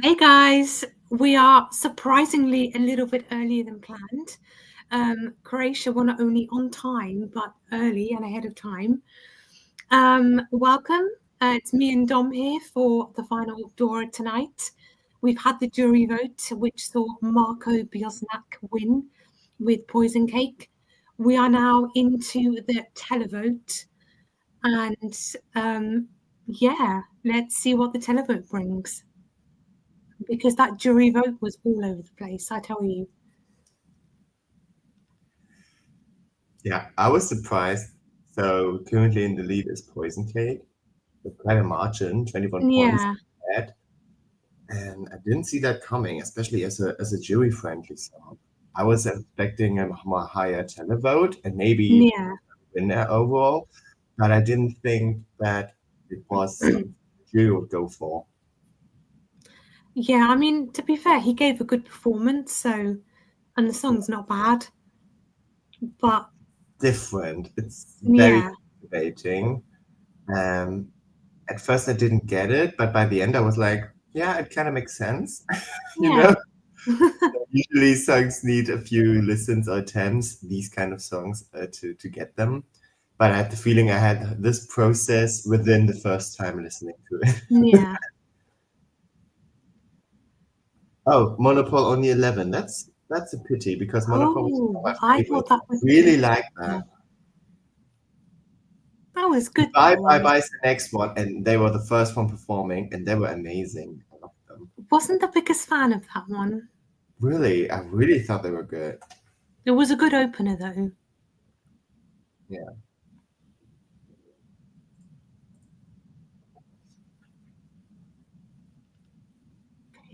Hey guys, we are surprisingly a little bit earlier than planned. Croatia were not only on time, but early and ahead of time. Welcome. It's me and Dom here for the final DORA tonight. We've had the jury vote, which saw Marko Škugor win with Poison Cake. We are now into the televote. And yeah, let's see what the televote brings. Because that jury vote was all over the place, I tell you. Yeah, I was surprised. So currently in the lead is Poison Cake with quite a margin, 21 points. And I didn't see that coming, especially as a jury-friendly song. I was expecting a more higher televote and maybe winner overall, but I didn't think that it was something the jury would go for. Yeah, I mean, to be fair, he gave a good performance, and the song's not bad, but different. It's very captivating. At first I didn't get it, but by the end I was like, yeah, it kind of makes sense. You know? Usually songs need a few listens or attempts, these kind of songs, to get them. But I had the feeling I had this process within the first time listening to it. Yeah. Oh, Monopol only 11. That's a pity because Monopol was my favorite. I thought that was really like that. That was good. Bye Bye is the next one, and they were the first one performing, and they were amazing. I loved them. Wasn't the biggest fan of that one. Really? I really thought they were good. It was a good opener, though. Yeah.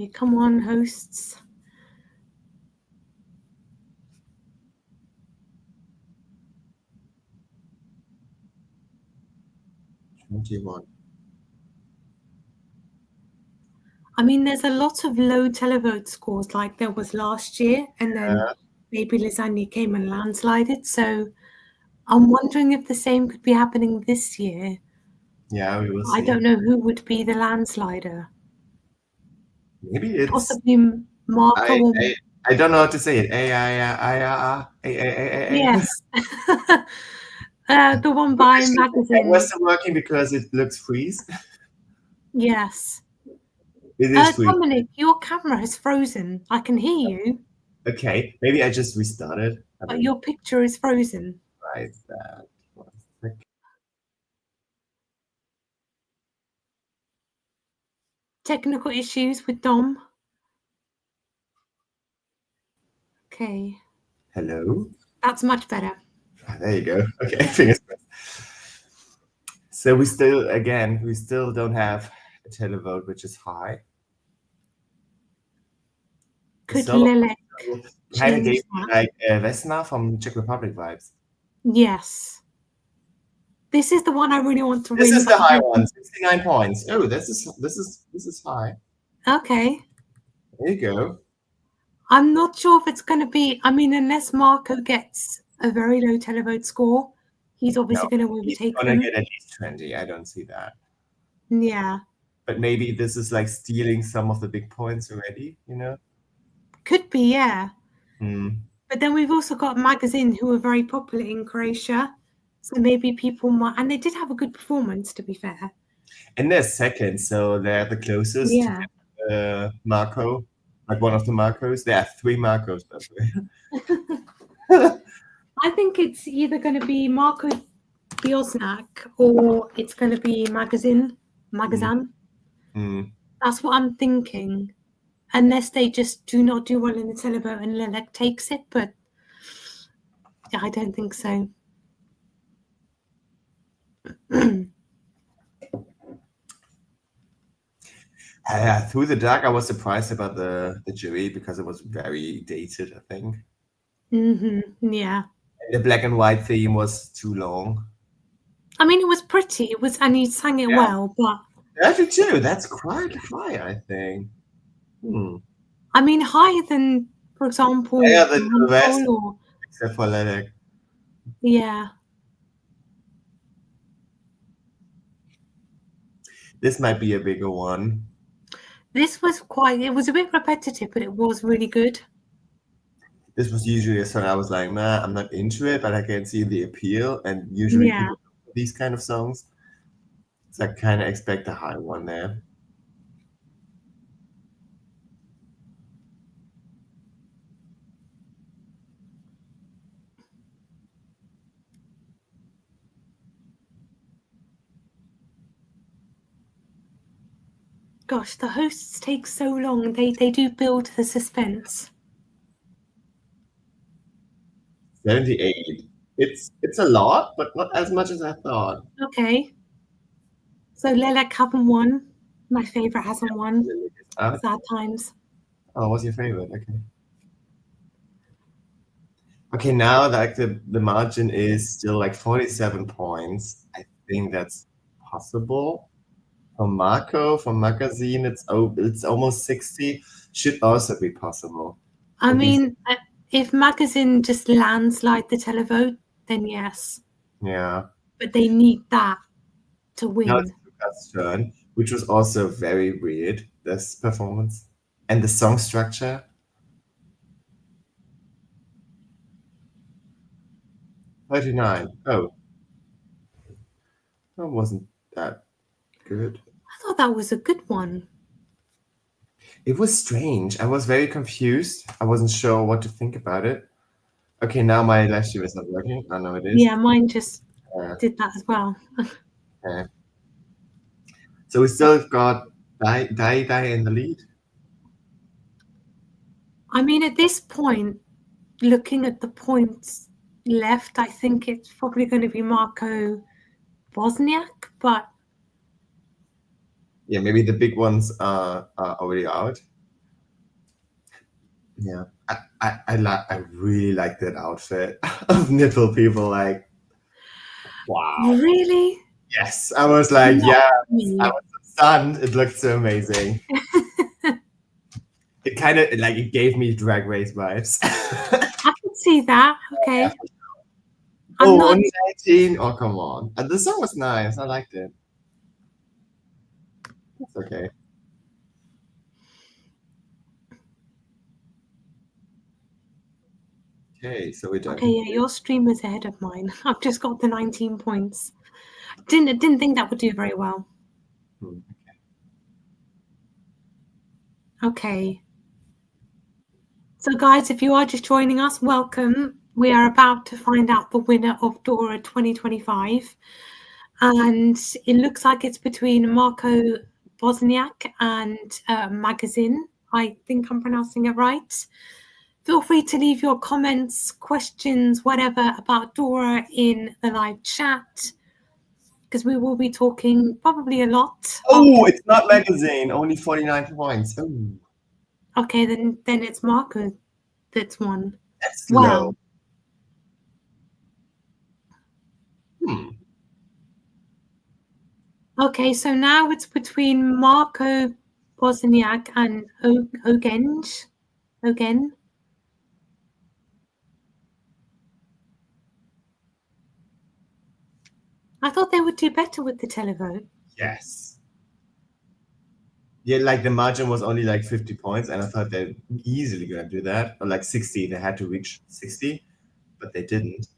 Okay, come on, hosts. I mean, there's a lot of low televote scores like there was last year, and then maybe Lasagna came and landslided. So I'm wondering if the same could be happening this year. Yeah, we will see. I don't know who would be the landslider. Maybe it's possibly Marko. I don't know how to say it. AaAaA. Yes. The one by Magazin. It wasn't working because it looks freeze. Yes. It is freeze. Dominic, your camera has frozen. I can hear you. Okay, maybe I just restarted. But your picture is frozen. Right, that. Technical issues with Dom. Okay. Hello? That's much better. There you go. Okay, fingers crossed. So we still don't have a televote, which is high. Could Lelek kind of gave me like Vesna from Czech Republic vibes. Yes. This is the one I really want to win. This is the high one, 69 points. Oh, this is high. Okay. There you go. I'm not sure if it's going to be. I mean, unless Marko gets a very low televote score, he's obviously going to overtake him. He's going to get at least 20. I don't see that. Yeah. But maybe this is like stealing some of the big points already, you know? Could be, yeah. Mm. But then we've also got Magazin, who are very popular in Croatia. So maybe people might, and they did have a good performance, to be fair. And they're second, so they're the closest to Marko, like one of the Markos. There are 3 Markos, by the way. I think it's either going to be Marko Škugor or it's going to be Magazin. Mm. That's what I'm thinking. Unless they just do not do well in the televote and Lelek takes it, but I don't think so. Through the dark, I was surprised about the jury because it was very dated, I think. Yeah. And the black and white theme was too long. I mean, it was pretty. It was, and he sang it well, but 32. That's quite high, I think. I mean, higher than, for example, than the rest, except for Lelek. Yeah. This might be a bigger one. This was it was a bit repetitive, but it was really good. This was usually a song I was like, nah, I'm not into it, but I can see the appeal. And usually people these kind of songs, so I kind of expect a high one there. Gosh, the hosts take so long. They do build the suspense. 78. It's a lot, but not as much as I thought. Okay. So Lelek haven't won. My favorite hasn't won. Sad times. Oh, what's your favorite? Okay. Okay, now like the margin is still like 47 points. I think that's possible. For Marko, from Magazin, it's almost 60. Should also be possible. I mean, if Magazin just lands like the televote, then yes. Yeah. But they need that to win. Now it's Luka's turn, which was also very weird, this performance. And the song structure. $39. Oh. That wasn't that good. I thought that was a good one. It was strange. I was very confused. I wasn't sure what to think about it. Okay, now my last year is not working. I know it is. Yeah, mine just did that as well. Okay. So we still got Die in the lead. I mean, at this point, looking at the points left, I think it's probably going to be Marko Bošnjak, but yeah, maybe the big ones are already out. Yeah, I really like that outfit of nipple people. Like, wow, really? Yes, I was like, yeah, I was stunned. It looked so amazing. It kind of like it gave me Drag Race vibes. I can see that. Okay. Yeah. Only 19. Oh, come on. And the song was nice. I liked it. It's okay. Okay, so we're done. Okay, yeah, your stream was ahead of mine. I've just got the 19 points. Didn't think that would do very well. Okay. So guys, if you are just joining us, welcome. We are about to find out the winner of DORA 2025. And it looks like it's between Marko Bošnjak and Magazin. I think I'm pronouncing it right. Feel free to leave your comments, questions, whatever about DORA in the live chat, because we will be talking probably a lot. Oh, it's not Magazin. Only 49 points. Oh. Okay, then it's Marko that's won. That's low. Okay, so now it's between Marko Bošnjak and Ogen. I thought they would do better with the televote. Yes. Yeah, like the margin was only like 50 points, and I thought they're easily gonna do that. Or like 60, they had to reach 60, but they didn't.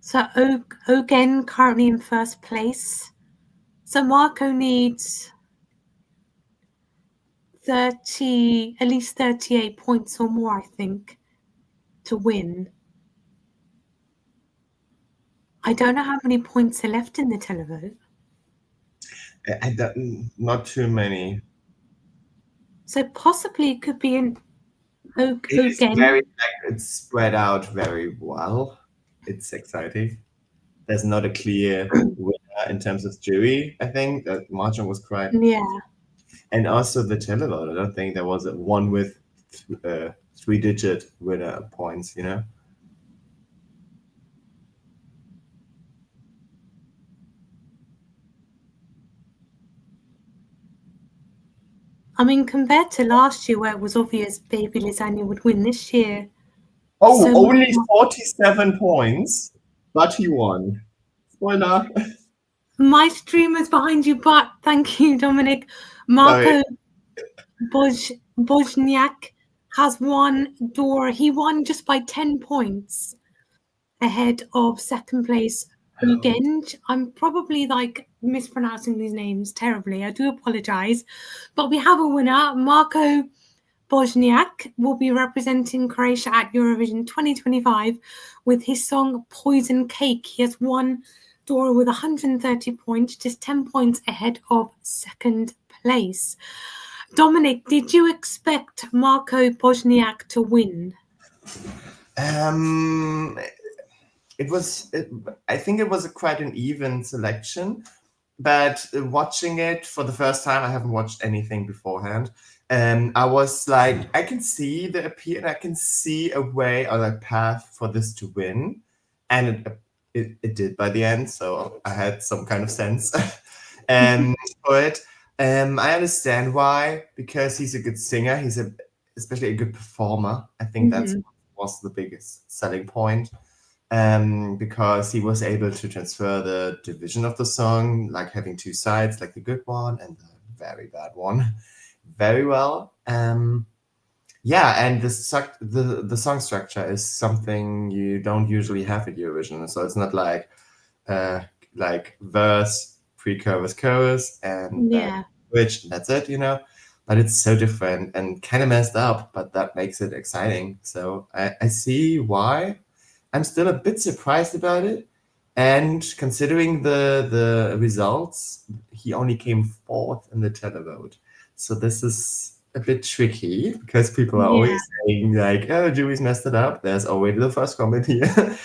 So Ogen currently in first place. So Marko needs at least 38 points or more, I think, to win. I don't know how many points are left in the televote. Not too many. So possibly it could be an Ogen. It's spread out very well. It's exciting. There's not a clear winner in terms of jury. I think that margin was correct. Yeah. And also the televote. I don't think there was one with 3-digit winner points, you know? I mean, compared to last year where it was obvious Baby Lasagna would win, this year... Oh, only 47 points, but he won. Spoiler. My stream is behind you, but thank you, Dominic. Marko Bošnjak has won DORA. He won just by 10 points ahead of second place Genj. I'm probably like mispronouncing these names terribly. I do apologize. But we have a winner. Marko Bošnjak will be representing Croatia at Eurovision 2025 with his song Poison Cake. He has won DORA with 130 points, just 10 points ahead of second place. Dominic, did you expect Marko Bošnjak to win? I think it was quite an even selection, but watching it for the first time, I haven't watched anything beforehand. I was like, I can see the appeal and I can see a way or a path for this to win. And it did by the end. So I had some kind of sense for it. I understand why, because he's a good singer. He's especially a good performer. I think that was the biggest selling point. Because he was able to transfer the division of the song, like having two sides, like the good one and the very bad one, very well. Yeah, and the song structure is something you don't usually have at Eurovision. So it's not like verse, pre-chorus, chorus, and bridge. That's it, you know. But it's so different and kind of messed up. But that makes it exciting. So I see why. I'm still a bit surprised about it. And considering the results, he only came fourth in the televote. So this is a bit tricky because people are always saying like, oh, jury's messed it up. There's already the first comment here.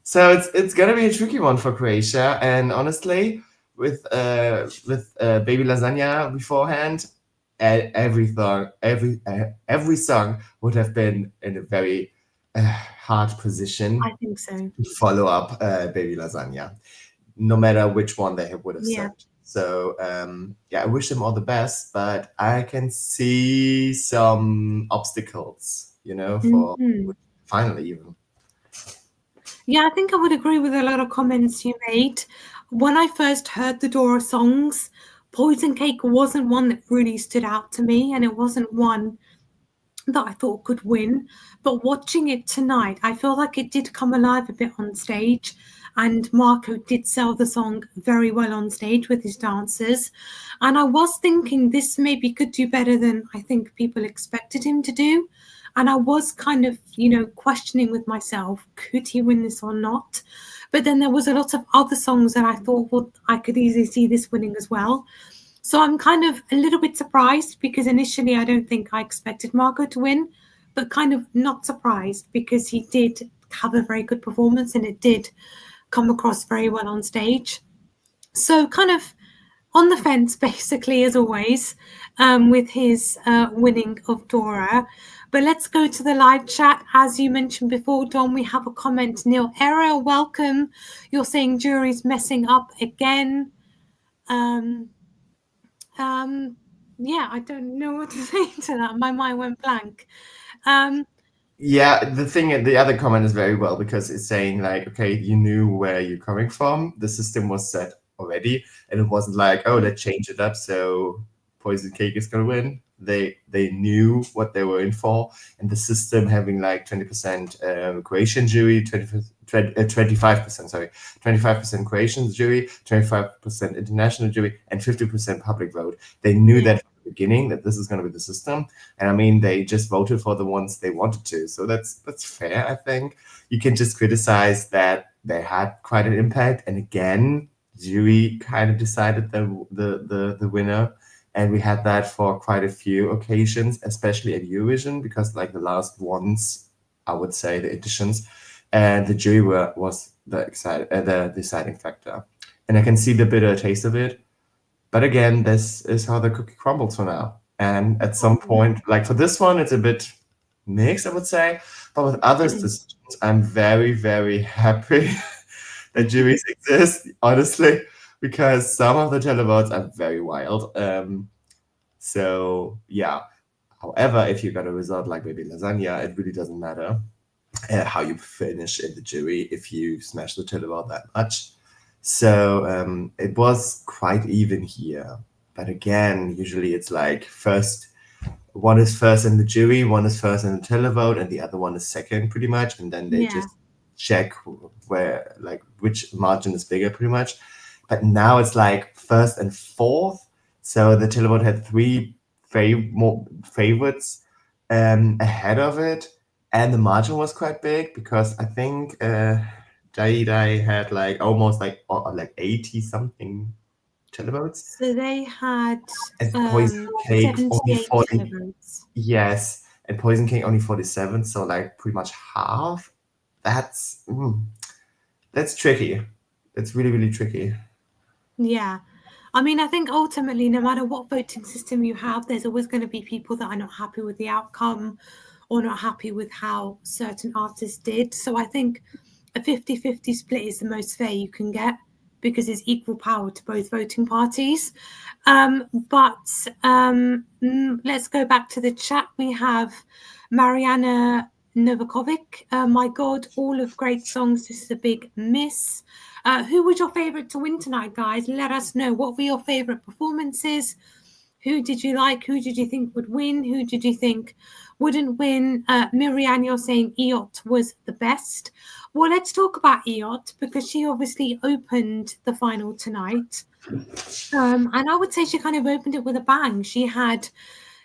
So it's going to be a tricky one for Croatia. And honestly, with Baby Lasagna beforehand, every song would have been in a very hard position. I think so. To follow up Baby Lasagna, no matter which one they would have said. So I wish them all the best, but I can see some obstacles, you know, for finally even. Yeah, I think I would agree with a lot of comments you made. When I first heard the DORA songs, Poison Cake wasn't one that really stood out to me, and it wasn't one that I thought could win. But watching it tonight, I feel like it did come alive a bit on stage, and Marko did sell the song very well on stage with his dancers. And I was thinking this maybe could do better than I think people expected him to do. And I was kind of, questioning with myself, could he win this or not? But then there was a lot of other songs that I thought, well, I could easily see this winning as well. So I'm kind of a little bit surprised because initially I don't think I expected Marko to win, but kind of not surprised because he did have a very good performance and it did come across very well on stage. So kind of on the fence, basically, as always, with his winning of DORA. But let's go to the live chat. As you mentioned before, Don, we have a comment. Neil Era, welcome. You're saying jury's messing up again. I don't know what to say to that. My mind went blank. The other comment is very well because it's saying like, okay, you knew where you're coming from. The system was set already, and it wasn't like, oh, let's change it up so Poison Cake is gonna win. They knew what they were in for, and the system having like 20% Croatian jury, 25% Croatian jury, 25% international jury, and 50% public vote. They knew that from the beginning that this is going to be the system, and I mean they just voted for the ones they wanted to. So that's fair. I think you can just criticize that they had quite an impact, and again, jury kind of decided the winner. And we had that for quite a few occasions, especially at Eurovision, because like the last ones, I would say the editions, and the jury was the deciding factor. And I can see the bitter taste of it. But again, this is how the cookie crumbles for now. And at some point, like for this one, it's a bit mixed, I would say. But with other decisions, I'm very, very happy that juries exist, honestly. Because some of the televotes are very wild. However, if you got a result like Baby Lasagna, it really doesn't matter how you finish in the jury if you smash the televote that much. So it was quite even here. But again, usually it's like one is first in the jury, one is first in the televote, and the other one is second, pretty much. And then they just check where, like, which margin is bigger, pretty much. But now it's like first and fourth. So the televote had three more favorites ahead of it, and the margin was quite big because I think Dai had like almost like 80 something televotes. So they had and Poison Cake only 40. televotes. Yes, and Poison Cake only 47. So like pretty much half. That's tricky. That's really, really tricky. Yeah. I mean, I think ultimately, no matter what voting system you have, there's always going to be people that are not happy with the outcome or not happy with how certain artists did. So I think a 50-50 split is the most fair you can get because there's equal power to both voting parties. But let's go back to the chat. We have Mariana Novakovic. My God, all of great songs. This is a big miss. Who was your favorite to win tonight, guys? Let us know. What were your favorite performances? Who did you like? Who did you think would win? Who did you think wouldn't win? Miriam, you're saying Iot was the best. Well, let's talk about Iot because she obviously opened the final tonight. And I would say she kind of opened it with a bang. She had,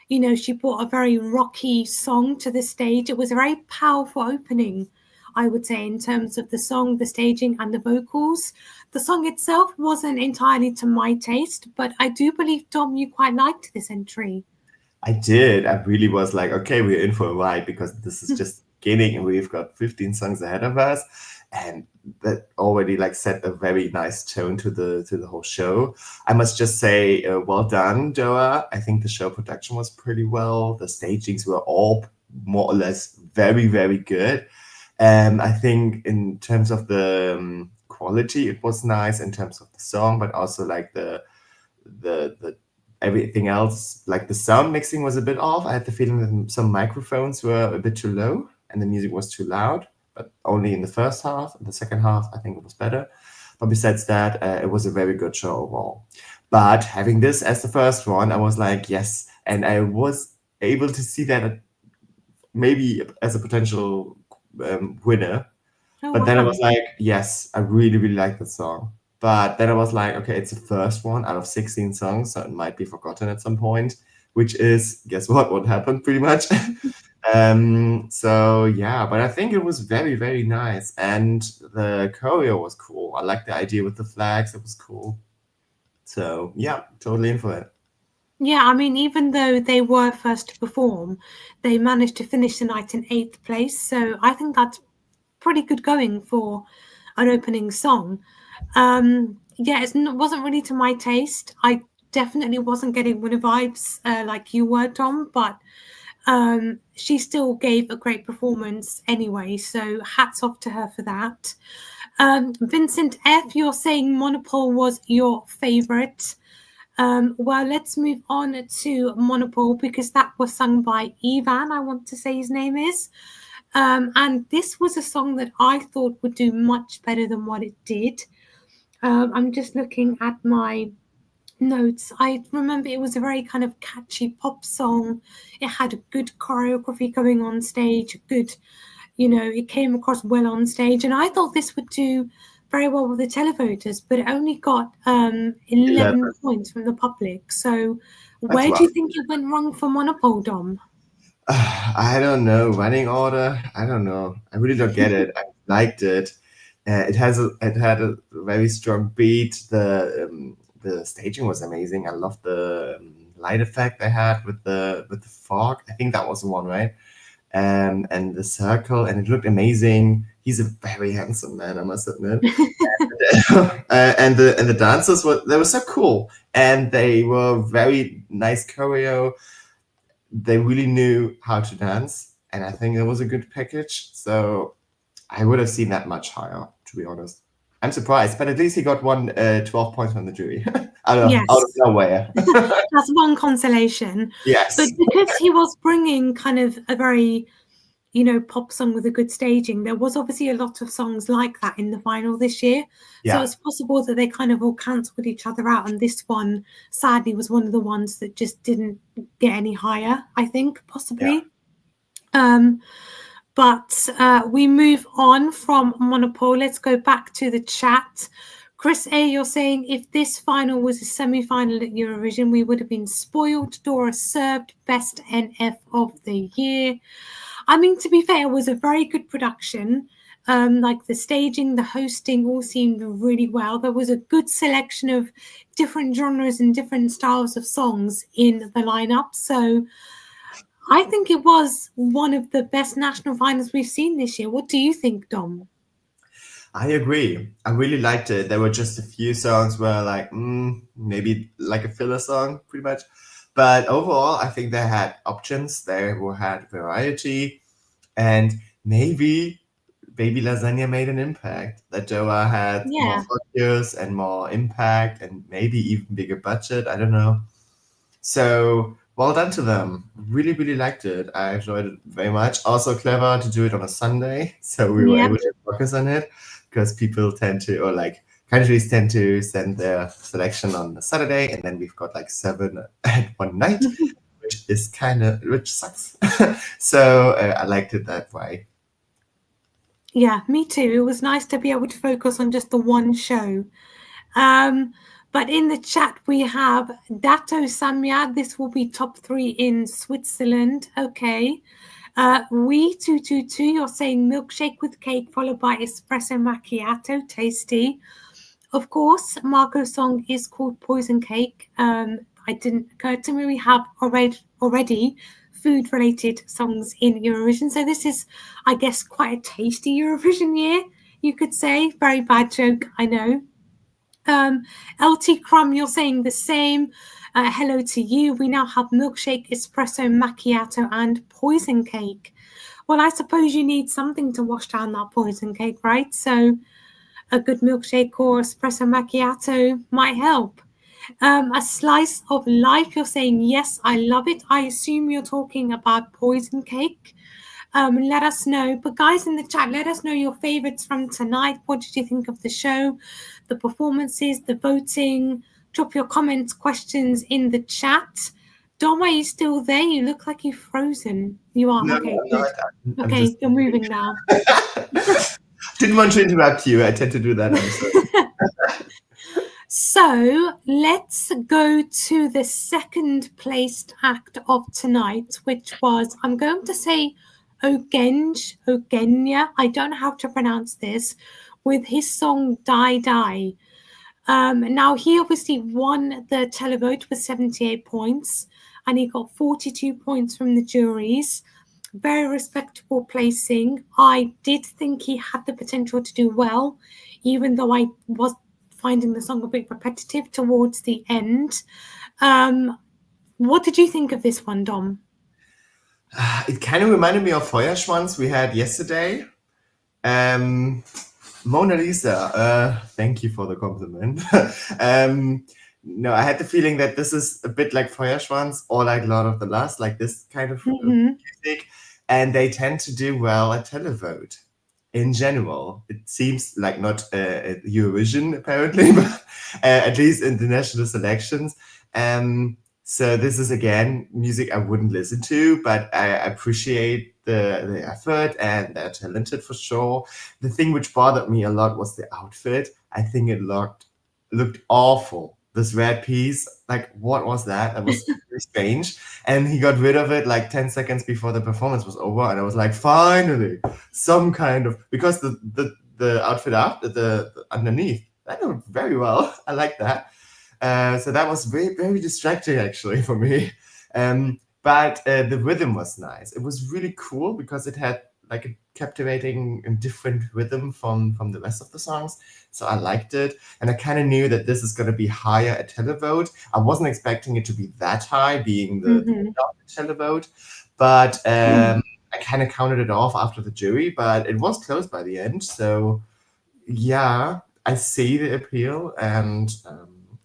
she brought a very rocky song to the stage. It was a very powerful opening, I would say, in terms of the song, the staging, and the vocals. The song itself wasn't entirely to my taste, but I do believe, Dom, you quite liked this entry. I did. I really was like, okay, we're in for a ride because this is just beginning and we've got 15 songs ahead of us. And that already like set a very nice tone to the whole show. I must just say, well done, DORA. I think the show production was pretty well. The stagings were all more or less very, very good. I think in terms of the quality, it was nice in terms of the song, but also like the everything else, like the sound mixing was a bit off. I had the feeling that some microphones were a bit too low and the music was too loud, but only in the first half. In the second half, I think it was better. But besides that, it was a very good show overall. But having this as the first one, I was like, yes. And I was able to see that maybe as a potential winner. But then I was like, yes, I really, really like the song. But then I was like, okay, it's the first one out of 16 songs, so it might be forgotten at some point, which is, guess what happened pretty much. So yeah, but I think it was very, very nice. And the choreo was cool. I liked the idea with the flags. It was cool. So yeah, totally in for it. Yeah, I mean, even though they were first to perform, they managed to finish the night in 8th place. So I think that's pretty good going for an opening song. Yeah, it wasn't really to my taste. I definitely wasn't getting winner vibes like you were, Tom, but she still gave a great performance anyway. So hats off to her for that. Vincent F., you're saying Monopol was your favorite. Well, let's move on to Monopol because that was sung by Ivan, I want to say his name is. And this was a song that I thought would do much better than what it did. I'm just looking at my notes. I remember it was a very kind of catchy pop song. It had a good choreography going on stage, good, it came across well on stage. And I thought this would do very well with the televoters, but it only got 11 points from the public. So where do you think it went wrong for Monopol, Dom? I don't know. Running order? I don't know. I really don't get it. I liked it. It had a very strong beat. The staging was amazing. I loved the light effect they had with the fog. I think that was the one, right? And the circle, and it looked amazing. He's a very handsome man, I must admit. And the dancers were so cool, and they were very nice choreo. They really knew how to dance, and I think it was a good package. So I would have seen that much higher, to be honest. I'm surprised, but at least he got 12 points from the jury. Out of nowhere. That's one consolation. Yes. But because he was bringing kind of a very pop song with a good staging. There was obviously a lot of songs like that in the final this year. Yeah. So it's possible that they kind of all cancelled each other out. And this one, sadly, was one of the ones that just didn't get any higher, I think, possibly. But we move on from Monopol. Let's go back to the chat. Chris A, you're saying if this final was a semi-final at Eurovision, we would have been spoiled. DORA served best NF of the year. I mean, to be fair, it was a very good production. Like the staging, the hosting all seemed really well. There was a good selection of different genres and different styles of songs in the lineup. So I think it was one of the best national finals we've seen this year. What do you think, Dom? I agree. I really liked it. There were just a few songs where like, maybe like a filler song, pretty much. But overall, I think they had options. They had variety. And maybe Baby Lasagna made an impact. That DORA had more focus and more impact and maybe even bigger budget. I don't know. So well done to them. Really, really liked it. I enjoyed it very much. Also clever to do it on a Sunday. So we were able to focus on it. Because people tend to, or like countries tend to send their selection on a Saturday, and then we've got like 7 at one night, which sucks. So I liked it that way. Yeah, me too. It was nice to be able to focus on just the one show. But in the chat, we have Dato Samya. This will be top 3 in Switzerland. Okay. We222, you're saying milkshake with cake followed by espresso macchiato, tasty. Of course, Marko's song is called Poison Cake. It didn't occur to me we have already food-related songs in Eurovision. So this is, I guess, quite a tasty Eurovision year, you could say. Very bad joke, I know. LT Crumb, you're saying the same. Hello to you. We now have milkshake, espresso, macchiato, and poison cake. Well, I suppose you need something to wash down that poison cake, right? So a good milkshake or espresso macchiato might help. A slice of life, you're saying, yes, I love it. I assume you're talking about poison cake. Let us know. But guys in the chat, let us know your favorites from tonight. What did you think of the show, the performances, the voting? Drop your comments, questions in the chat. Dom, are you still there? You look like you've frozen. You are. No, okay, no, good. Okay, you're moving now. Didn't want to interrupt you. I tend to do that. So let's go to the second placed act of tonight, which was, I'm going to say Ogenya, I don't know how to pronounce this, with his song Die Die. Now he obviously won the televote with 78 points and he got 42 points from the juries. Very respectable placing. I did think he had the potential to do well, even though I was finding the song a bit repetitive towards the end. What did you think of this one, Dom? It kind of reminded me of Feuerschwanz we had yesterday. Mona Lisa, thank you for the compliment. No, I had the feeling that this is a bit like Feuerschwanz or like Lord of the Last, like this kind of music. And they tend to do well at televote in general. It seems like not Eurovision, apparently, but at least in the national selections. So this is, again, music I wouldn't listen to, but I appreciate the effort and they're talented for sure. The thing which bothered me a lot was the outfit. I think it looked awful. This red piece, like, what was that? That was very strange. And he got rid of it like 10 seconds before the performance was over. And I was like, finally, some kind of, because the outfit after the underneath, that looked very well. I like that. So that was very, very distracting, actually, for me. But the rhythm was nice. It was really cool because it had like a captivating and different rhythm from the rest of the songs. So I liked it. And I kind of knew that this is going to be higher at televote. I wasn't expecting it to be that high, being the televote. But I kind of counted it off after the jury. But it was close by the end. So, yeah, I see the appeal. And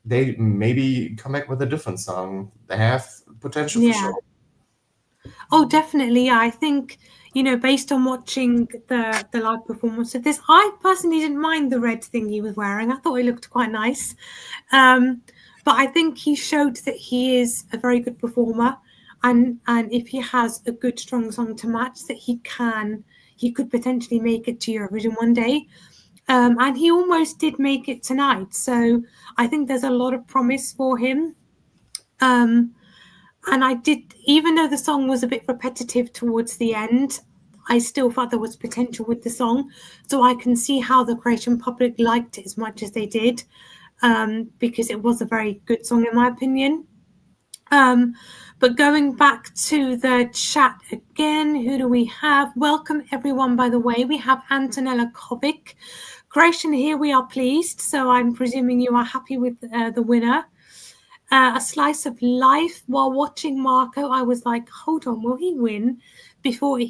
they maybe come back with a different song. They have potential for sure. Oh, definitely. Yeah, I think, based on watching the live performance of this, I personally didn't mind the red thing he was wearing. I thought it looked quite nice. But I think he showed that he is a very good performer. And if he has a good, strong song to match, that he could potentially make it to Eurovision one day. And he almost did make it tonight. So I think there's a lot of promise for him. And I did, even though the song was a bit repetitive towards the end, I still thought there was potential with the song. So I can see how the Croatian public liked it as much as they did, because it was a very good song, in my opinion. But going back to the chat again, who do we have? Welcome, everyone, by the way. We have Antonella Kovic. Croatian, here we are pleased. So I'm presuming you are happy with the winner. A slice of life. While watching Marko, I was like, hold on, will he win? Before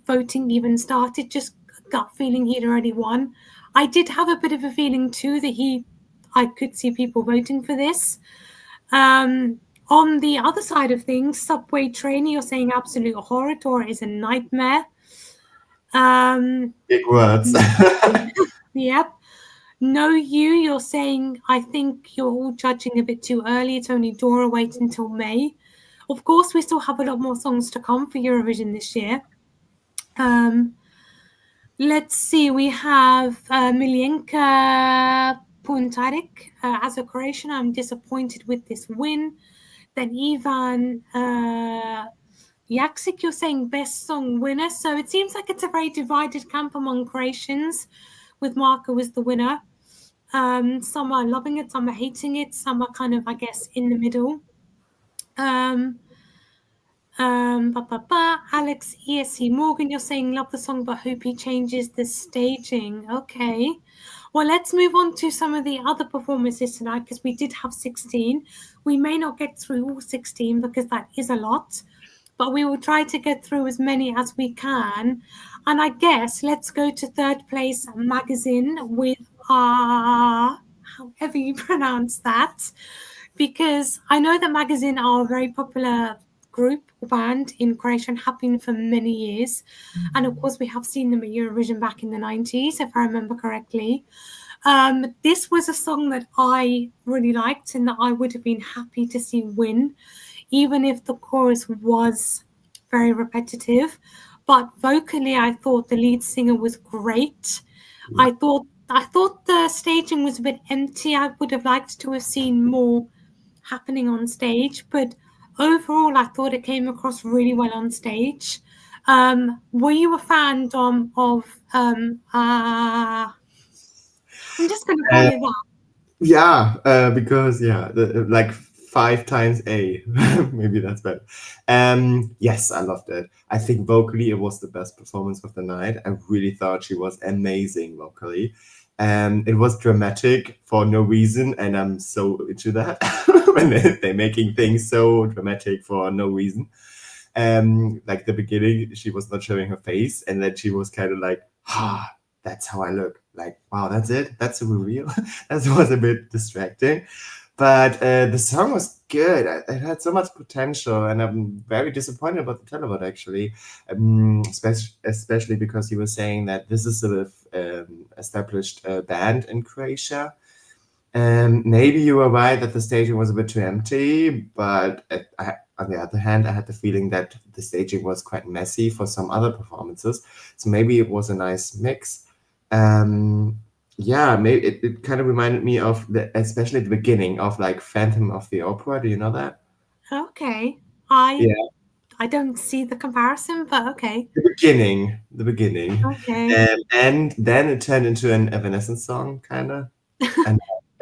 voting even started, just gut feeling he'd already won. I did have a bit of a feeling too that I could see people voting for this. On the other side of things, Subway Train, you're saying absolute horror, DORA is a nightmare. Big words. Yep. No, you're saying, I think you're all judging a bit too early. It's only DORA, wait until May. Of course, we still have a lot more songs to come for Eurovision this year. Let's see, we have Miljenka Puntarik as a Croatian. I'm disappointed with this win. Then Ivan Jaksic, you're saying best song winner. So it seems like it's a very divided camp among Croatians, with Marko as the winner. Some are loving it, some are hating it, some are kind of, I guess, in the middle. Alex ESC Morgan, you're saying love the song, but hope he changes the staging. Okay. Well, let's move on to some of the other performances tonight, because we did have 16. We may not get through all 16 because that is a lot, but we will try to get through as many as we can. And I guess let's go to third place, Magazin, with however you pronounce that, because I know that Magazin are a very popular group or band in Croatia and have been for many years. And of course, we have seen them at Eurovision back in the 90s, if I remember correctly. This was a song that I really liked and that I would have been happy to see win, even if the chorus was very repetitive. But vocally, I thought the lead singer was great. Yeah. I thought the staging was a bit empty. I would have liked to have seen more happening on stage, but overall, I thought it came across really well on stage. Were you a fan, Dom, of I'm just going to call it that. Yeah, because like 5 times A. Maybe that's better. Yes, I loved it. I think vocally it was the best performance of the night. I really thought she was amazing vocally. It was dramatic for no reason, and I'm so into that when they're making things so dramatic for no reason. Like the beginning, she was not showing her face, and then she was kind of like, that's how I look. Like, wow, that's it? That's a reveal? That was a bit distracting. But the song was good. It had so much potential, and I'm very disappointed about the televote, actually, especially because he was saying that this is a established band in Croatia. Maybe you were right that the staging was a bit too empty, but on the other hand, I had the feeling that the staging was quite messy for some other performances. So maybe it was a nice mix. Yeah, maybe it kind of reminded me of especially the beginning of like Phantom of the Opera. Do you know that? Okay. I don't see the comparison, but okay. The beginning. Okay. And then it turned into an Evanescence song, kind of.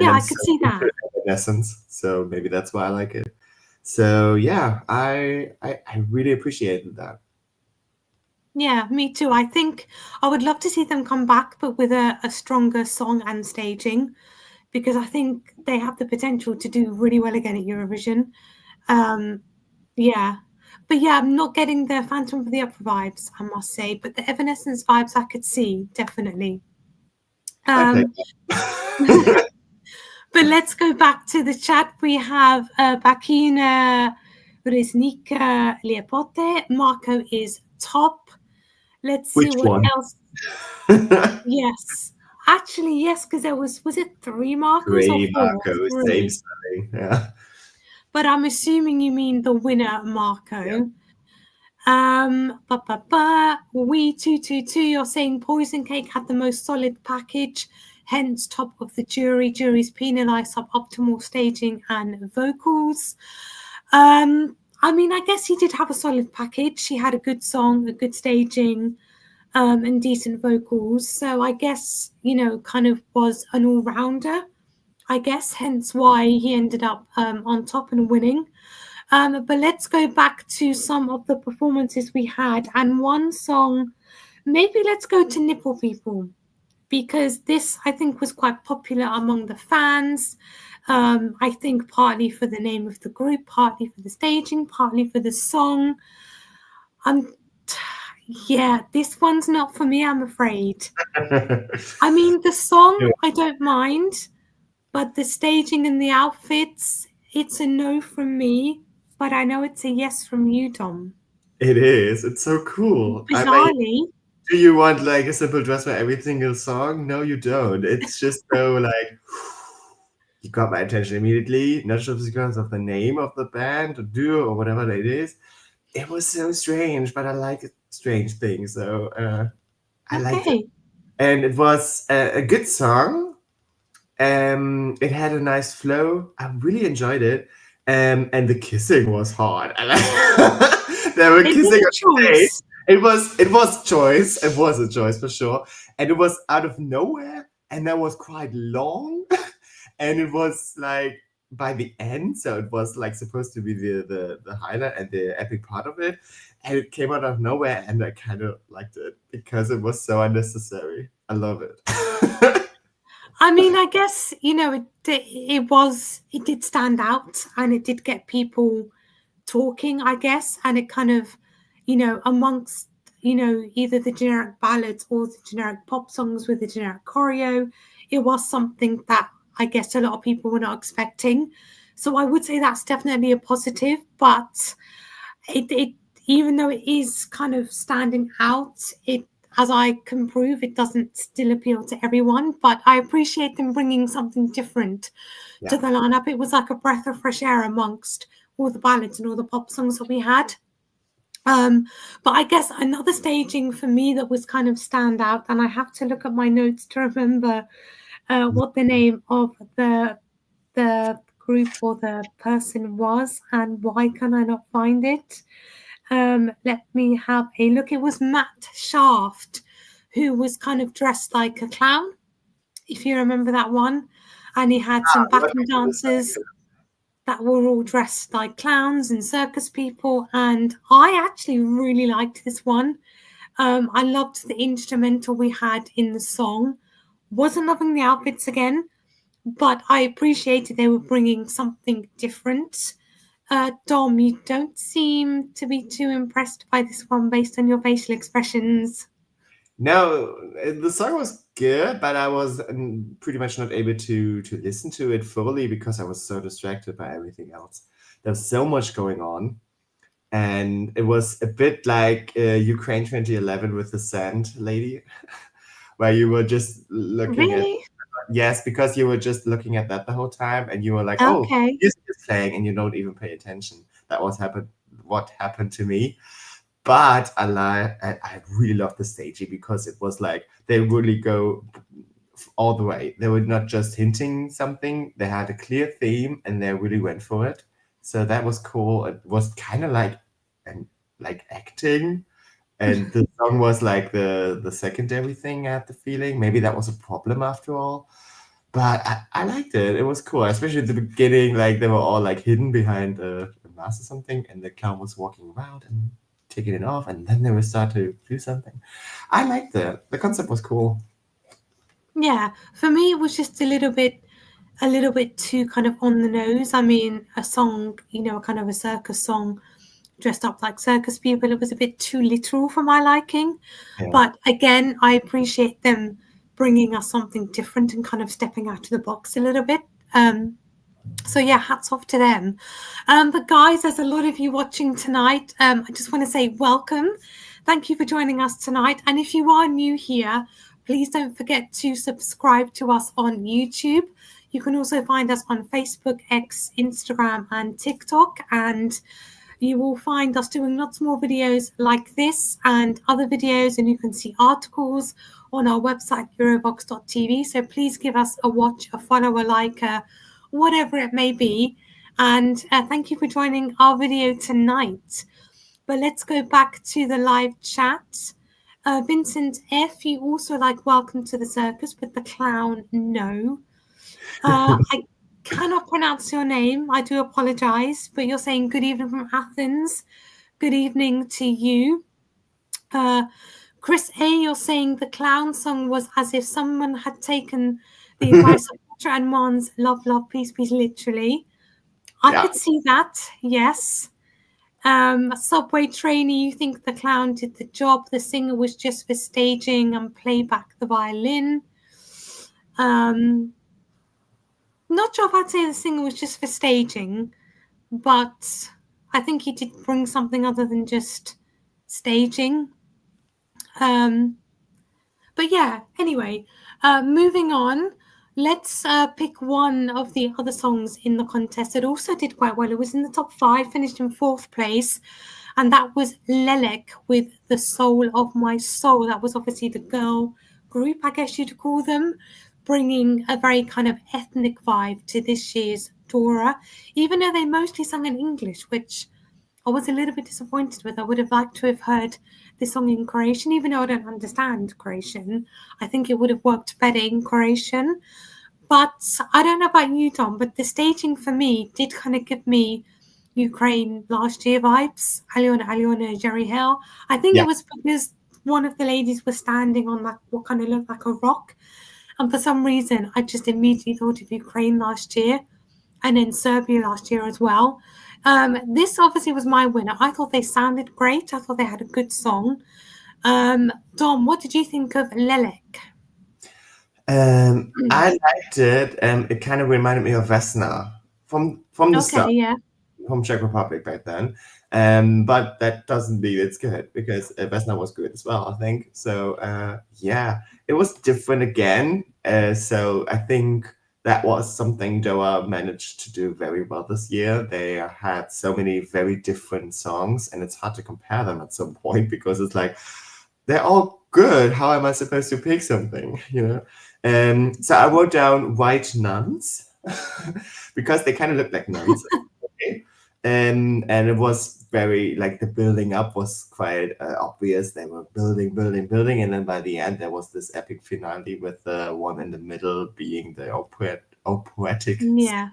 Yeah, I could see that. Evanescence, so maybe that's why I like it. So yeah, I really appreciated that. Yeah, me too. I think I would love to see them come back, but with a stronger song and staging, because I think they have the potential to do really well again at Eurovision. Yeah. But yeah, I'm not getting the Phantom of the Opera vibes, I must say. But the Evanescence vibes I could see, definitely. But let's go back to the chat. We have Bakina Reznika Leopote. Marko is top. Let's see Which what one? else. Yes. Actually, yes, because there was it 3 Markos or 4? Markos, same spelling, yeah. But I'm assuming you mean the winner, Marko. Yeah. We 222, you're saying Poison Cake had the most solid package, hence top of the jury. Jury's penalised suboptimal staging and vocals. I mean, I guess he did have a solid package. He had a good song, a good staging, and decent vocals. So I guess, kind of was an all-rounder, I guess, hence why he ended up on top and winning. But let's go back to some of the performances we had. And one song, maybe let's go to Nipple People, because this, I think, was quite popular among the fans. I think partly for the name of the group, partly for the staging, partly for the song. Yeah, this one's not for me, I'm afraid. I mean, the song, I don't mind, but the staging and the outfits, it's a no from me, but I know it's a yes from you, Tom. It is. It's so cool. Bizarrely. I mean, do you want like a simple dress for every single song? No, you don't. It's just so like, you got my attention immediately, not just because of the name of the band or duo or whatever it is. It was so strange, but I like strange things, so I liked it. And it was a good song. It had a nice flow. I really enjoyed it. And the kissing was hard. They were kissing on stage. It was choice. It was a choice for sure. And it was out of nowhere. And that was quite long. And it was like by the end. So it was like supposed to be the highlight and the epic part of it. And it came out of nowhere. And I kind of liked it because it was so unnecessary. I love it. I mean, I guess, it did stand out and it did get people talking, I guess. And it kind of, amongst, either the generic ballads or the generic pop songs with the generic choreo, it was something that I guess a lot of people were not expecting. So I would say that's definitely a positive, but it even though it is kind of standing out, as I can prove, it doesn't still appeal to everyone, but I appreciate them bringing something different to the lineup. It was like a breath of fresh air amongst all the ballads and all the pop songs that we had. But I guess another staging for me that was kind of stand out, and I have to look at my notes to remember what the name of the group or the person was, and why can I not find it? Let me have a look. It was Matt Shaft, who was kind of dressed like a clown, if you remember that one. And he had some backing dancers that were all dressed like clowns and circus people. And I actually really liked this one. I loved the instrumental we had in the song. Wasn't loving the outfits again, but I appreciated they were bringing something different. Dom, you don't seem to be too impressed by this one based on your facial expressions. No, the song was good, but I was pretty much not able to listen to it fully because I was so distracted by everything else. There's so much going on. And it was a bit like Ukraine 2011 with the sand lady, where you were just looking at... Yes, because you were just looking at that the whole time, and you were like, "Oh, music is playing," and you don't even pay attention. That was what happened to me. But I really loved the staging because it was like they really go all the way. They were not just hinting something; they had a clear theme, and they really went for it. So that was cool. It was kind of like acting. And the song was like the secondary thing, I had the feeling. Maybe that was a problem after all. But I liked it. It was cool, especially at the beginning. Like they were all like hidden behind a mask or something, and the clown was walking around and taking it off, and then they would start to do something. I liked it. The concept was cool. Yeah, for me it was just a little bit too kind of on the nose. I mean, a song, kind of a circus song dressed up like circus people, it was a bit too literal for my liking. Yeah. But again, I appreciate them bringing us something different and kind of stepping out of the box a little bit. So yeah, hats off to them. But guys, there's a lot of you watching tonight. I just want to say welcome. Thank you for joining us tonight. And if you are new here, please don't forget to subscribe to us on YouTube. You can also find us on Facebook, X, Instagram, and TikTok. And you will find us doing lots more videos like this and other videos, and you can see articles on our website, Eurovox.tv. So please give us a watch, a follow, a like, whatever it may be. And thank you for joining our video tonight. But let's go back to the live chat. Vincent F., you also like welcome to the circus, but the clown, no. I cannot pronounce your name. I do apologize, but you're saying good evening from Athens. Good evening to you. Chris A., you're saying the clown song was as if someone had taken the advice of Petra and Mons, love, love, peace, peace, literally. I could see that, yes. Subway trainee, you think the clown did the job. The singer was just for staging and play back the violin. Not sure if I'd say the singer was just for staging, but I think he did bring something other than just staging. But yeah, anyway, moving on. Let's pick one of the other songs in the contest that also did quite well. It was in the top 5, finished in 4th place. And that was Lelek with The Soul of My Soul. That was obviously the girl group, I guess you'd call them, bringing a very kind of ethnic vibe to this year's DORA, even though they mostly sang in English, which I was a little bit disappointed with. I would have liked to have heard this song in Croatian, even though I don't understand Croatian. I think it would have worked better in Croatian. But I don't know about you, Tom, but the staging for me did kind of give me Ukraine last year vibes. Alyona, Jerry Hill. I think it was because one of the ladies was standing on that what kind of looked like a rock. And for some reason, I just immediately thought of Ukraine last year and then Serbia last year as well. This obviously was my winner. I thought they sounded great. I thought they had a good song. Dom, what did you think of Lelek? I liked it. It kind of reminded me of Vesna from the start. From Czech Republic back then. But that doesn't mean it's good, because Vesna was good as well, I think. So yeah, it was different again. So I think that was something DORA managed to do very well this year. They had so many very different songs, and it's hard to compare them at some point, because it's like, they're all good. How am I supposed to pick something, you know? So I wrote down white nuns, because they kind of look like nuns. Okay. And it was very, like, the building up was quite obvious. They were building, and then by the end there was this epic finale with the one in the middle being the operatic. Yeah.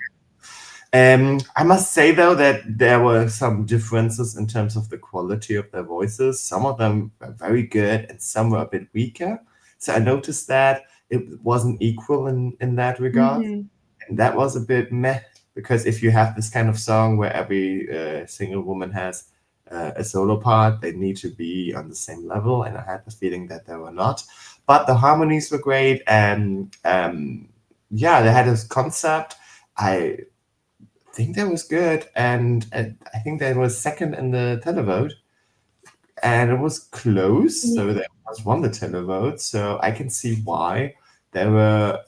I must say, though, that there were some differences in terms of the quality of their voices. Some of them were very good and some were a bit weaker. So I noticed that it wasn't equal in that regard. And that was a bit meh, because if you have this kind of song where every single woman has a solo part, they need to be on the same level. And I had the feeling that they were not. But the harmonies were great. And yeah, they had this concept. I think that was good, and I think that was second in the televote, and it was close. So they almost won the televote. So I can see why they were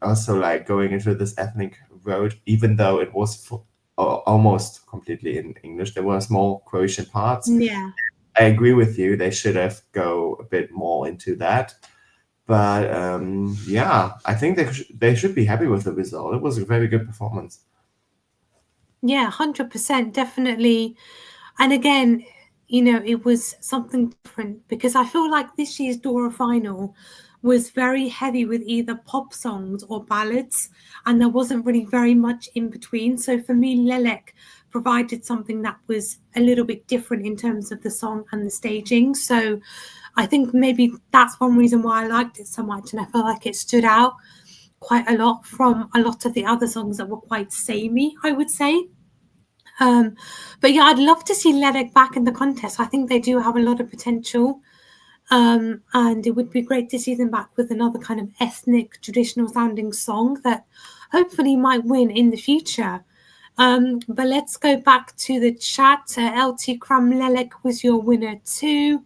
also like going into this ethnic vote, even though it was almost completely in English. There were small Croatian parts. Yeah, I agree with you. They should have go a bit more into that. But yeah, I think they should be happy with the result. It was a very good performance. Yeah, 100%, definitely. And again, you know, it was something different, because I feel like this year's DORA final was very heavy with either pop songs or ballads, and there wasn't really very much in between. So for me, Lelek provided something that was a little bit different in terms of the song and the staging. So I think maybe that's one reason why I liked it so much, and I feel like it stood out quite a lot from a lot of the other songs that were quite samey, I would say. But yeah, I'd love to see Lelek back in the contest. I think they do have a lot of potential, and it would be great to see them back with another kind of ethnic, traditional sounding song that hopefully might win in the future. But let's go back to the chat. LT Kram Lelek was your winner too.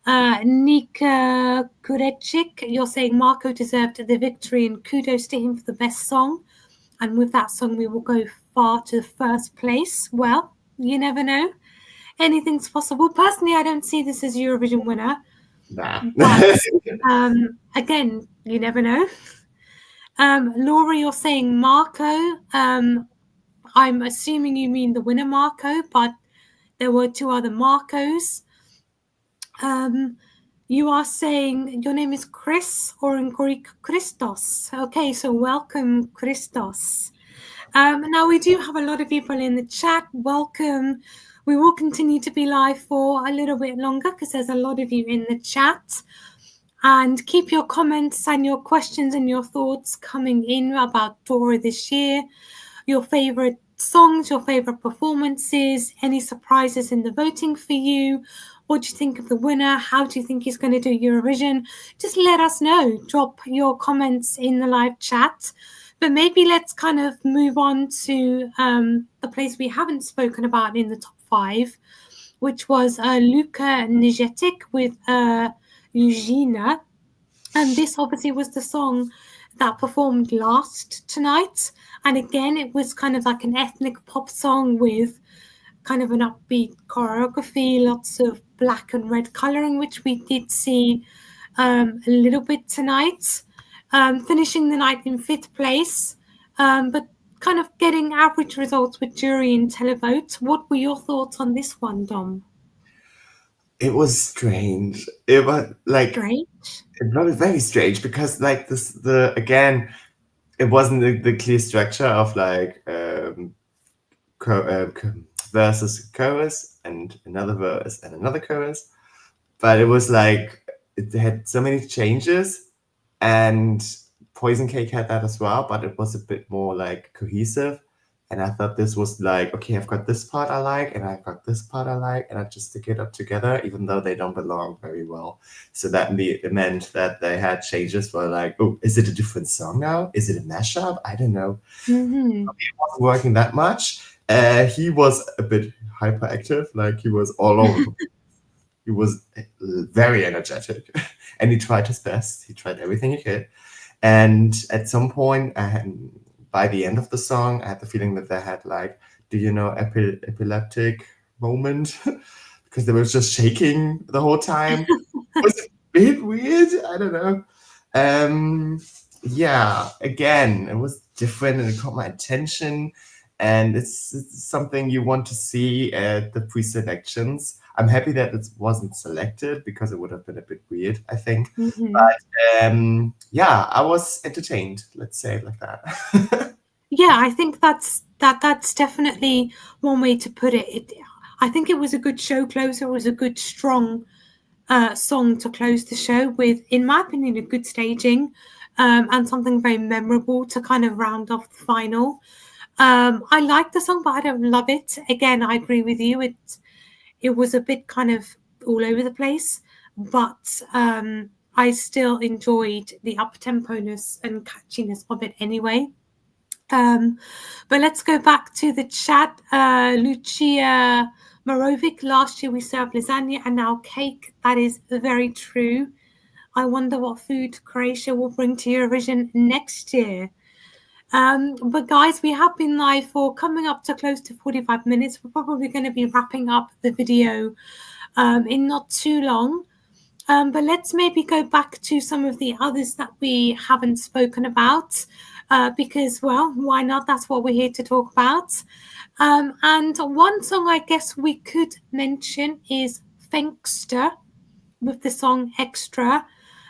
Nika Kurechik, you're saying Marko deserved the victory and kudos to him for the best song. And with that song, we will go far to the first place. Well, you never know. Anything's possible. Personally, I don't see this as Eurovision winner. Nah. But again, you never know. Laura, you're saying Marko. I'm assuming you mean the winner Marko, but there were two other Markos. You are saying your name is Chris, or in Greek, Christos. Okay, so welcome, Christos. Now, we do have a lot of people in the chat. Welcome. We will continue to be live for a little bit longer because there's a lot of you in the chat. And keep your comments and your questions and your thoughts coming in about DORA this year, your favourite songs, your favourite performances, any surprises in the voting for you. What do you think of the winner? How do you think he's going to do Eurovision? Just let us know. Drop your comments in the live chat. But maybe let's kind of move on to the place we haven't spoken about in the top 5, which was Luka Nižetić with Južina. And this obviously was the song that performed last tonight. And again, it was kind of like an ethnic pop song with kind of an upbeat choreography, lots of black and red colouring, which we did see a little bit tonight. Finishing the night in 5th place, but kind of getting average results with jury and televote. What were your thoughts on this one, Dom? It was strange. It was like strange. It was very strange because like again, it wasn't the clear structure of like versus chorus and another verse and another chorus, but it was like it had so many changes, and Poison Cake had that as well, but it was a bit more like cohesive. And I thought this was like, okay, I've got this part I like, and I've got this part I like, and I just stick it up together, even though they don't belong very well. So that meant that they had changes for like, oh, is it a different song now? Is it a mashup? I don't know. Mm-hmm. It wasn't working that much. He was a bit hyperactive, like he was all over. He was very energetic, and he tried his best. He tried everything he could. And at some point, by the end of the song, I had the feeling that they had like, do you know, epileptic moment? Because they were just shaking the whole time. It was a bit weird. I don't know. Yeah, again, it was different and it caught my attention. And it's something you want to see at the pre-selections. I'm happy that it wasn't selected because it would have been a bit weird, I think. Mm-hmm. But yeah, I was entertained. Let's say it like that. Yeah, I think that's definitely one way to put it. I think it was a good show closer. It was a good, strong song to close the show with, in my opinion, a good staging and something very memorable to kind of round off the final. I like the song, but I don't love it. Again, I agree with you. It was a bit kind of all over the place, but I still enjoyed the up-temponess and catchiness of it anyway. But let's go back to the chat. Lucia Morovic, last year we served lasagna and now cake. That is very true. I wonder what food Croatia will bring to Eurovision next year. But guys, we have been live for coming up to close to 45 minutes. We're probably going to be wrapping up the video in not too long. But let's maybe go back to some of the others that we haven't spoken about because, well, why not? That's what we're here to talk about. And one song I guess we could mention is Fenksta with the song Extra.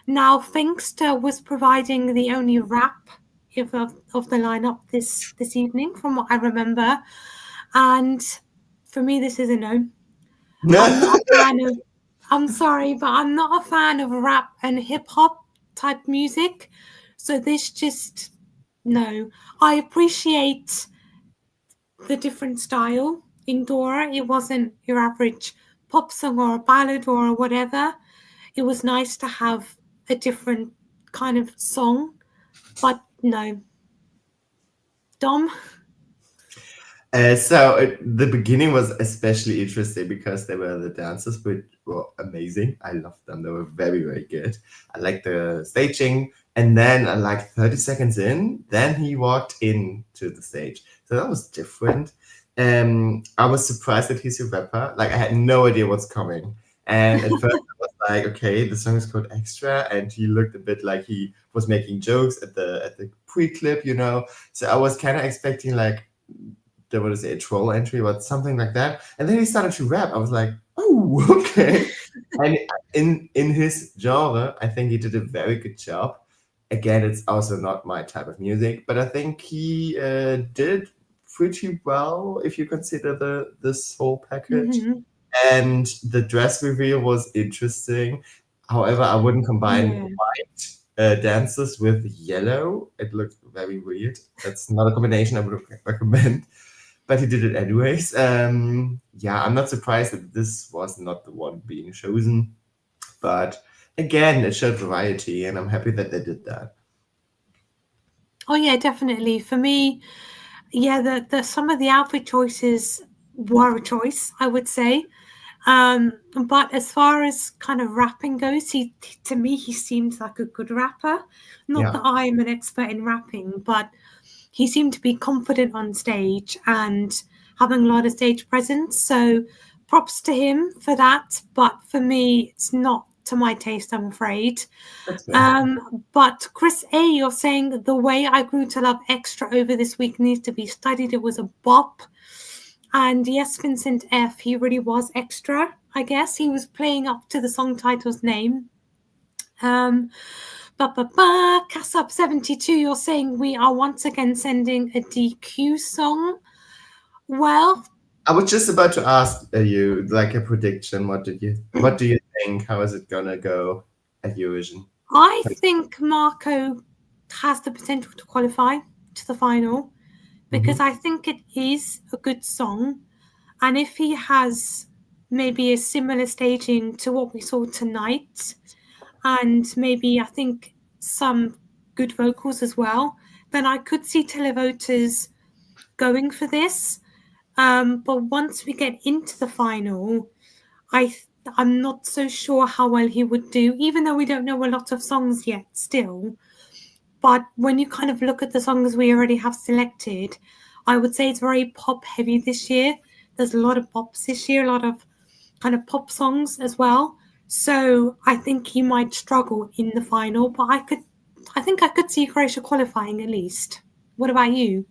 Now, Fenksta was providing the only rap of the lineup this evening, from what I remember. And for me, this is a no. I'm not a fan of, I'm sorry, but I'm not a fan of rap and hip-hop type music. So this just, no. I appreciate the different style in DORA. It wasn't your average pop song or a ballad or whatever. It was nice to have a different kind of song, but no. Dom? The beginning was especially interesting because there were the dancers, which were amazing. I loved them. They were very, very good. I liked the staging. And then, like 30 seconds in, then he walked into the stage. So that was different. I was surprised that he's a rapper. Like, I had no idea what's coming. And at first, I was like, okay, the song is called Extra. And he looked a bit like he was making jokes at the pre-clip, you know. So I was kind of expecting, like, there was a troll entry or something like that, and then he started to rap. I was like, oh, okay. And in his genre, I think he did a very good job. Again, it's also not my type of music, but I think he did pretty well if you consider this whole package. And the dress reveal was interesting. However, I wouldn't combine white dancers with yellow. It looked very weird. That's not a combination I would recommend. But he did it anyways. Yeah, I'm not surprised that this was not the one being chosen. But again, it showed variety, and I'm happy that they did that. Oh yeah, definitely. For me, yeah, the some of the outfit choices were a choice, I would say. But as far as kind of rapping goes, to me he seems like a good rapper. Not that I am an expert in rapping, but he seemed to be confident on stage and having a lot of stage presence. So props to him for that. But for me, it's not to my taste, I'm afraid. But Chris A, you're saying the way I grew to love Extra over this week needs to be studied. It was a bop. And yes, Vincent F, he really was extra, I guess. He was playing up to the song title's name. Cassup72, you're saying we are once again sending a DQ song. Well, I was just about to ask you like a prediction. What do you think? How is it gonna go at Eurovision? I think Marko has the potential to qualify to the final because I think it is a good song. And if he has maybe a similar staging to what we saw tonight, and maybe I think some good vocals as well, then I could see televoters going for this. But once we get into the final, I'm not so sure how well he would do, even though we don't know a lot of songs yet still. But when you kind of look at the songs we already have selected, I would say it's very pop heavy this year. There's a lot of pops this year, a lot of kind of pop songs as well. So I think he might struggle in the final, but I think I could see Croatia qualifying at least. What about you?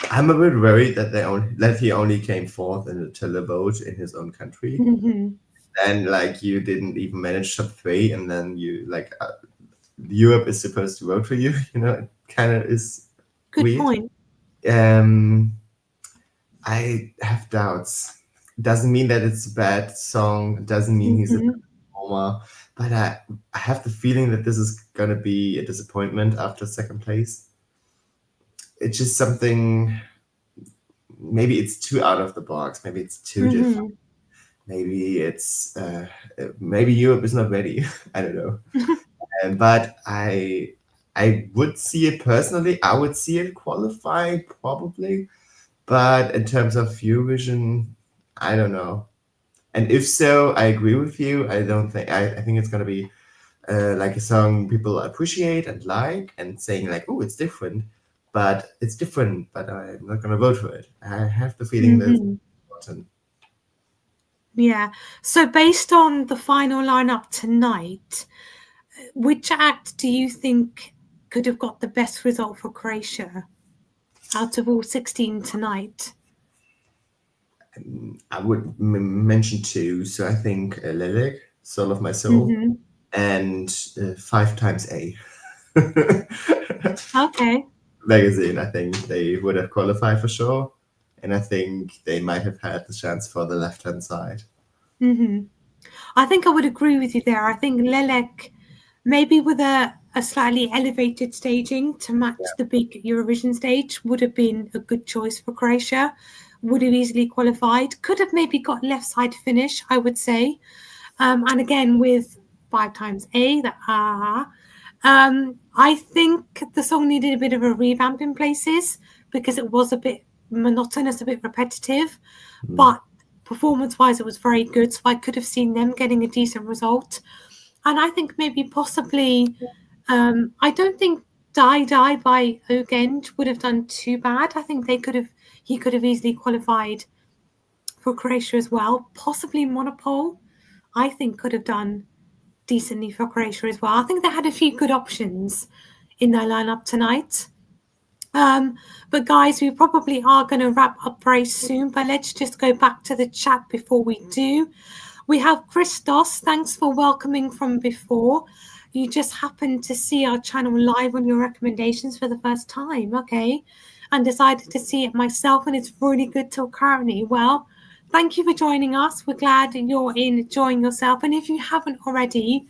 I'm a bit worried that he only came fourth in the televote in his own country, and like you didn't even manage top 3, and then you like Europe is supposed to vote for you. You know, it kind of is good weird. Point. I have doubts. Doesn't mean that it's a bad song. Doesn't mean he's a performer. But I have the feeling that this is gonna be a disappointment after second place. It's just something. Maybe it's too out of the box. Maybe it's too different. Maybe it's maybe Europe is not ready. I don't know. But I would see it personally. I would see it qualify probably. But in terms of Eurovision, I don't know. And if so, I agree with you. I don't think I think it's gonna be like a song people appreciate and like, and saying like, oh, it's different. But it's different. But I'm not gonna vote for it. I have the feeling that it's important. Yeah. So based on the final lineup tonight, which act do you think could have got the best result for Croatia out of all 16 tonight? I would mention 2. So I think Lelek, Soul of My Soul, and 5 times A. Okay. Magazin, I think they would have qualified for sure. And I think they might have had the chance for the left-hand side. I think I would agree with you there. I think Lelek, maybe with a slightly elevated staging to match the big Eurovision stage, would have been a good choice for Croatia. Would have easily qualified. Could have maybe got left side finish, I would say. And again, with 5 times A, the AaAaA. I think the song needed a bit of a revamp in places because it was a bit monotonous, a bit repetitive, but performance-wise, it was very good. So I could have seen them getting a decent result. And I think maybe possibly, I don't think Die Die by Ogend would have done too bad. I think he could have easily qualified for Croatia as well. Possibly Monopol, I think, could have done decently for Croatia as well. I think they had a few good options in their lineup tonight. But guys, we probably are going to wrap up very soon, but let's just go back to the chat before we do. We have Christos. Thanks for welcoming from before. You just happened to see our channel live on your recommendations for the first time, okay? And decided to see it myself, and it's really good till currently. Well, thank you for joining us. We're glad you're enjoying yourself. And if you haven't already,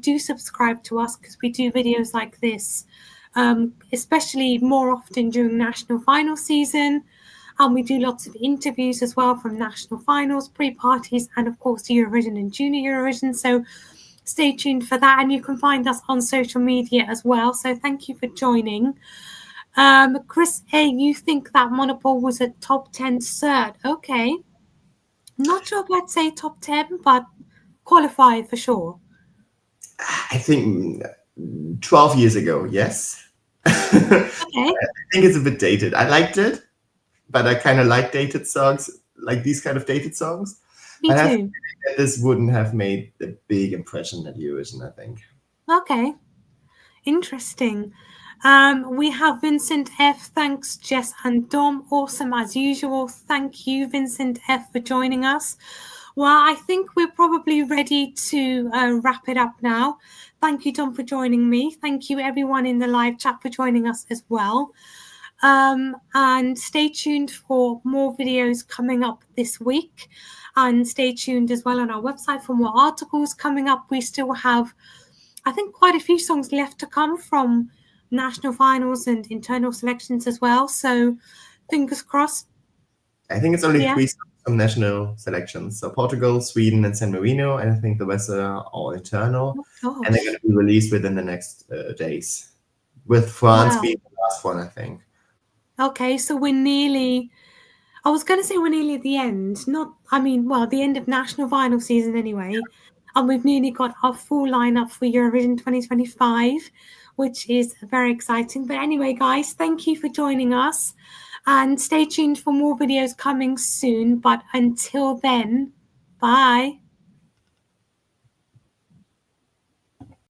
do subscribe to us, because we do videos like this, especially more often during national final season. And we do lots of interviews as well from national finals, pre-parties, and of course Eurovision and Junior Eurovision. So stay tuned for that. And you can find us on social media as well. So thank you for joining. Chris A, you think that Monopol was a top 10 cert? Okay. Not sure if I'd say top 10, but qualified for sure. I think 12 years ago, yes. Okay. I think it's a bit dated. I liked it, but I kind of like dated songs, like these kind of dated songs. Me too. This wouldn't have made a big impression at Eurovision, I think. Okay. Interesting. We have Vincent F. Thanks, Jess and Dom. Awesome as usual. Thank you, Vincent F, for joining us. Well, I think we're probably ready to wrap it up now. Thank you, Dom, for joining me. Thank you, everyone in the live chat, for joining us as well. And stay tuned for more videos coming up this week. And stay tuned as well on our website for more articles coming up. We still have, I think, quite a few songs left to come from national finals and internal selections as well. So fingers crossed. I think it's only 3 songs from national selections. So Portugal, Sweden, and San Marino. And I think the rest are all internal. And they're going to be released within the next days. With France being the last one, I think. Okay, so we're nearly, I was going to say we're nearly at the end. The end of national final season anyway. And we've nearly got our full lineup for Eurovision 2025, which is very exciting. But anyway, guys, thank you for joining us. And stay tuned for more videos coming soon. But until then, bye.